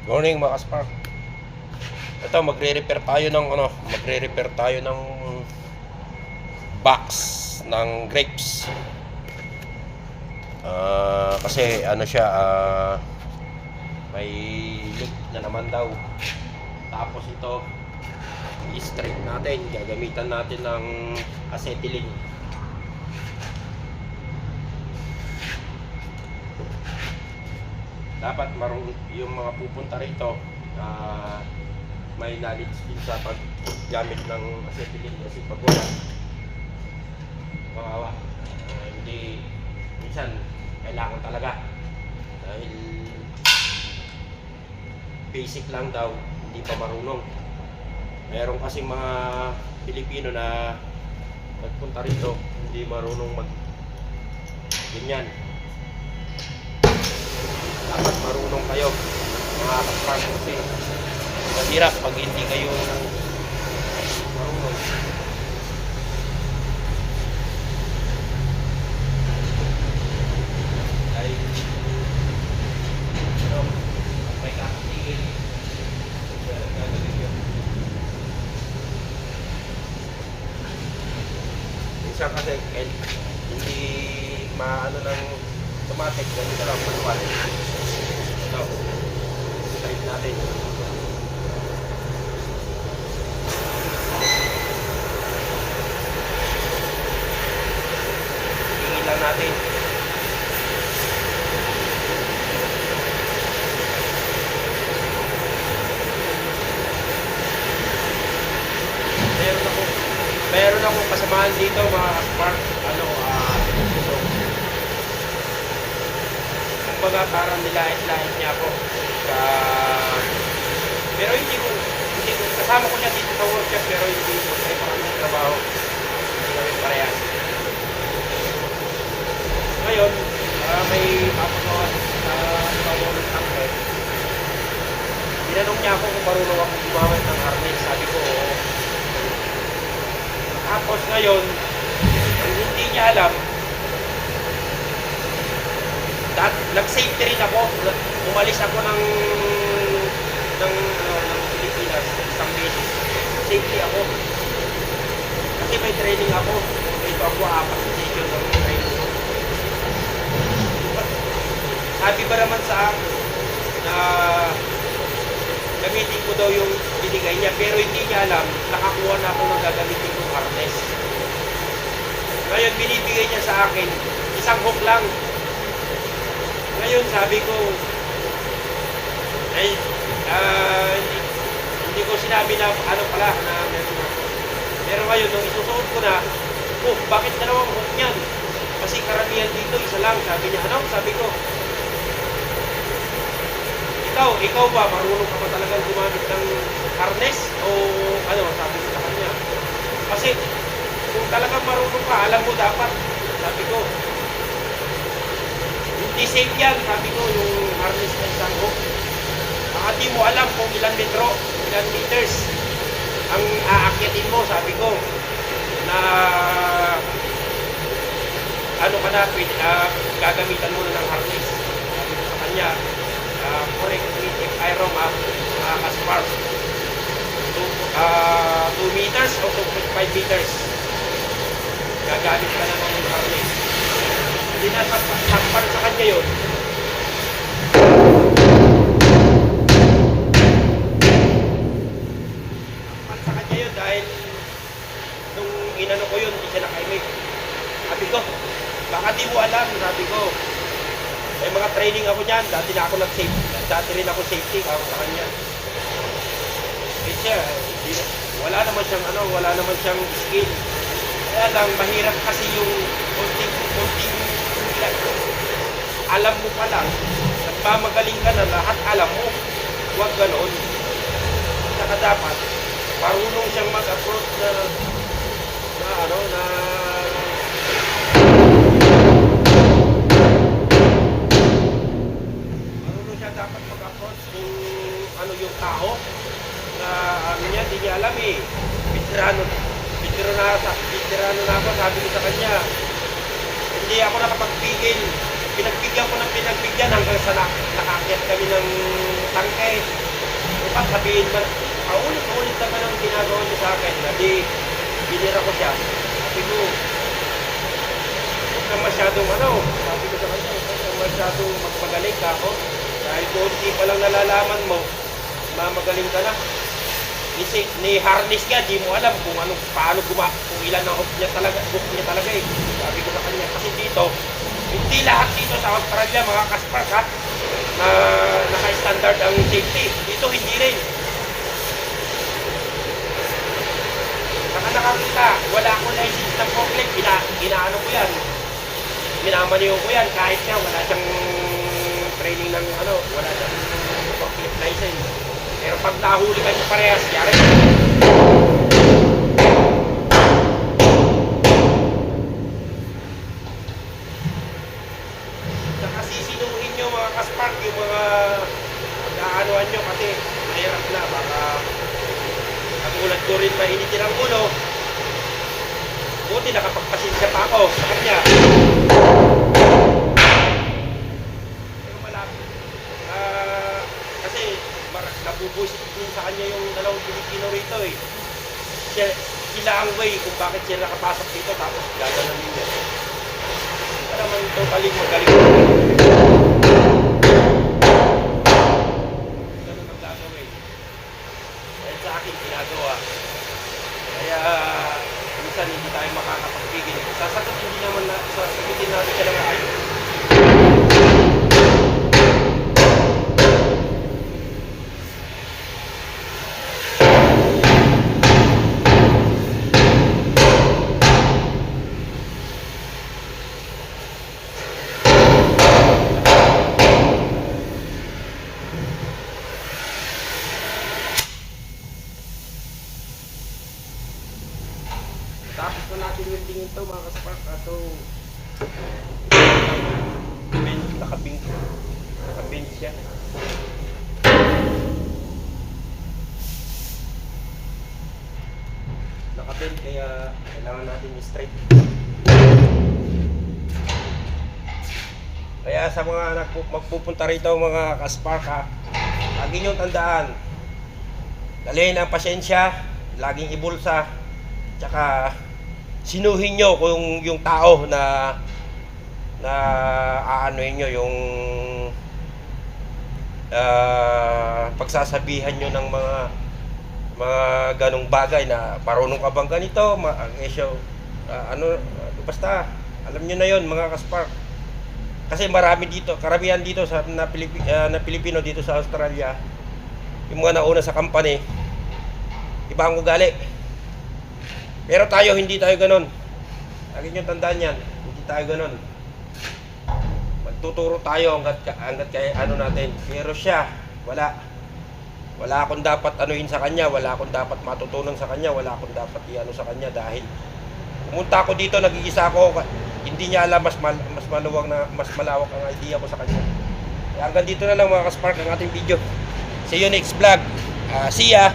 Morning mga kaspark. Ito magre-repair tayo ng box ng grapes. Kasi ano siya, may leak na naman daw. Tapos ito i-strip natin, gagamitan natin ng acetylene. Dapat marunong yung mga pupunta rito, may knowledge din sa paggamit ng acetylene, kasi pag wala, makawa. Hindi, minsan kailangan talaga dahil basic lang daw, hindi pa marunong. Meron kasing mga Pilipino na nagpunta rito, hindi marunong mag ganyan. Dapat marunong kayo mga kaspark, kasi mahirap pag hindi kayo marunong. Dahil may kakatigil gagawin yun. Minsan kasi hindi maano ng automatic, ganito lang manual. Ito, straight natin. Tingin lang natin. Meron akong kasamahan dito mga kaspark, kumbaga parang nilait-lait niya ako pero hindi ko kasama ko niya dito sa workshop, pero hindi ko ay parang may trabaho, hindi kami parehas. Ngayon may papagawa sa workshop takpe. Tinanong niya ako kung marunong ako gumamit ng harness. Sabi ko oo. Tapos ngayon hindi niya alam, nag-safety rin ako. Umalis ako ng Pilipinas isang beses. Safety ako. Kasi may training ako. Ito ako 4 session ng training. Sabi ba naman sa akin na gamitin ko daw yung binigay niya, pero hindi niya alam, nakakuha na ako ng gagamitin kong harness. Ngayon binibigay niya sa akin isang hook lang. Ngayon sabi ko, hindi ko sinabi na ano pala na meron ako. Pero ngayon nung isusuot ko na, bakit dalawang hook niyan? Kasi karamihan dito isa lang. Sabi niya, ano? Sabi ko, ikaw ba marunong ka ba talagang gumamit ng harness o ano? Sabi ko sa kanya. Kasi kung talagang marunong ka, alam mo dapat. Sabi ko, hindi safe yan, sabi ko, yung harness na isang hook. Baka di mo alam kung ilang meters ang aakyatin mo, sabi ko, na ano ka na, gagamitan mo na ng harness. Sabi ko sa kanya, correct me if I wrong, mga kaspark. 2 meters o 2.5 meters. Gagamit ka na ng harness. Hindi na sakpan sa kanya yun. Sakpan sa kanya yun dahil nung inano ko yun, hindi siya nakaimik. Sabi ko, baka di mo alam, sabi ko. May mga training ako niyan, dati rin ako safety ako sa kanya. Eh siya, wala naman siyang skill. Kaya lang, mahirap kasi yung konting alam mo pa lang, nagmamagaling ka na, lahat alam mo. Huwag ganoon. Saka dapat, marunong siyang mag-approach marunong siya dapat mag-approach yung tao na hindi niya alam eh. Veterano na ako, sabi ko sa kanya. Hindi ako nakapagpigil pinagbigyan ko ng pinagbigyan hanggang sa nakakyat kami ng tangke. Dapat sabihin ba, paulit-ulit naman ang ginagawa niya sa akin. Hindi, binira ko siya. Sabi ko, huwag ka masyadong sabi ko sa kanya, huwag ka masyadong magpagaling ka ako. Dahil konti pa lang nalalaman mo, magaling ka na. Ni harness ka, di mo alam kung paano kung ilan ang hook niya talaga eh. Sabi ko sa kanya, kasi dito, hindi lahat dito sa Australia, mga kaspark ha, na naka-standard ang safety. Dito hindi rin. Nakakita, wala akong license ng forklift, inaano ko yan. Minamaniyo ko yan, kahit siya, wala siyang training ng wala siyang forklift license. Pero pag nahuli kayo parehas, yari. Saka sisinuhin nyo mga kaspark, yung mga pag-aanuan nyo kasi mahirap na. Baka ang ulat ko rin mainitin ang ulo. Buti nakapagpasensya pa ako sa kanya. Pero malapit. Kasi nabubuisit din sa kanya yung dalawang Pilipino rito eh. Sila ang way kung bakit sila nakapasok dito tapos gaganon niya. Hindi naman totally magaling. Ganun ang gagawin. Dahil sa akin ginagawa. Kaya minsan hindi tayo makakapagbigil. Sasagutin natin siya ng ayos. Tapos na natin yung tingin to mga kaspark. So, naka-bench siya. Naka-bench kaya kailangan natin yung straight. Kaya sa mga magpupunta rito mga kaspark ha, lagi nyo tandaan, dalihin ang pasensya, laging ibulsa, tsaka sinuhin nyo kung yung tao na aanuhin nyo yung pagsasabihan nyo ng mga ganong bagay na marunong ka bang ganito, basta alam nyo na yon mga kaspark. Kasi marami dito, karamihan dito na Pilipino dito sa Australia, yung mga nauna sa company, ibang ugali. Pero tayo, hindi tayo ganun. Lagi nyo tandaan yan. Hindi tayo ganun. Magtuturo tayo hanggat kaya natin. Pero siya, wala. Wala akong dapat anuhin sa kanya. Wala akong dapat matutunan sa kanya. Wala akong dapat iano sa kanya dahil pumunta ako dito, nag-iisa ako. Hindi niya alam, mas malawak ang idea ko sa kanya. Kaya hanggang dito na lang mga kaspark ang ating video. See you next vlog. See ya!